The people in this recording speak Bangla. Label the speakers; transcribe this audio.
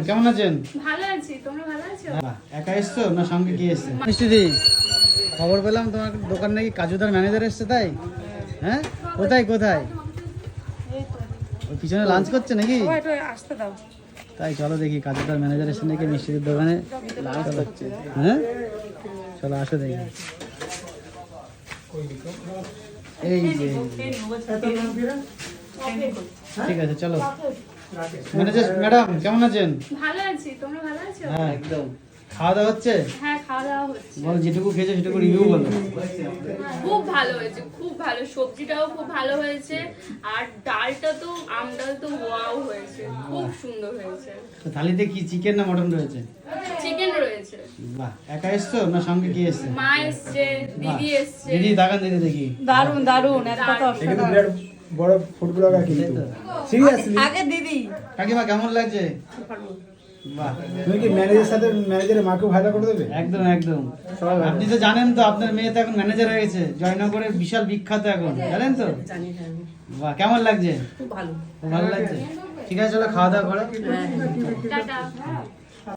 Speaker 1: কেমন আছেন?
Speaker 2: ভালো আছি, তোমরা ভালো আছো?
Speaker 1: একা এসছো না সঙ্গে কি এসছে? মিষ্টিদি, খবর পেলাম তোমার দোকান নাকি কাজুদার ম্যানেজার এসছে, তাই? হ্যাঁ, কোথায় কোথায়? ওই পিছনে লাঞ্চ করছে নাকি?
Speaker 2: আসতে দাও।
Speaker 1: তাই চলো দেখি কাজুদার ম্যানেজার এসে নাকি মিষ্টিদির দোকানে লাঞ্চ করছে। হ্যাঁ, চলো আসো দেখি। এই যে ঠিক আছে, চলো। ম্যানেজার ম্যাডাম কেমন আছেন?
Speaker 2: ভালো আছি, তোমরা ভালো আছো?
Speaker 1: হ্যাঁ একদম। খাওয়া দাওয়া হচ্ছে?
Speaker 2: হ্যাঁ, খাওয়া দাওয়া হচ্ছে।
Speaker 1: বলো, যেটুকু খেয়েছো সেটুকু রিভিউ বলো।
Speaker 2: খুব ভালো হয়েছে, খুব ভালো। সবজিটাও খুব ভালো হয়েছে, আর ডালটা তো আমডাল তো ওয়াও হয়েছে, খুব সুন্দর হয়েছে।
Speaker 1: তো থালিতে কি চিকেন না মটন রয়েছে?
Speaker 2: চিকেন রয়েছে।
Speaker 1: বাহ, একা এসছো না সঙ্গে কি এসছে?
Speaker 2: মা এসছে, দিদি এসছে।
Speaker 1: দিদি তাকান, দিদি দেখি।
Speaker 3: দারুন দারুন, একটা তো
Speaker 4: এখানে বিরাট বড় ফুড ব্লগার কিন্তু সিরিয়াসলি।
Speaker 3: আগে দিদি
Speaker 1: কাকিমা কেমন লাগছে? বাহ,
Speaker 4: তুমি কি ম্যানেজারের সাথে ম্যানেজারের মাকেও ভাইরা করে দেবে?
Speaker 1: একদম একদম। আপনি তো জানেন তো, আপনার মেয়ে তো এখন ম্যানেজার হয়ে গেছে, জয়নগরে বিশাল বিখ্যাত এখন, জানেন তো? বাহ, কেমন লাগছে?
Speaker 3: খুব ভালো।
Speaker 1: খুব ভালো লাগছে। ঠিক আছে, চলো খাওয়া দাওয়া করো।
Speaker 2: টাটা।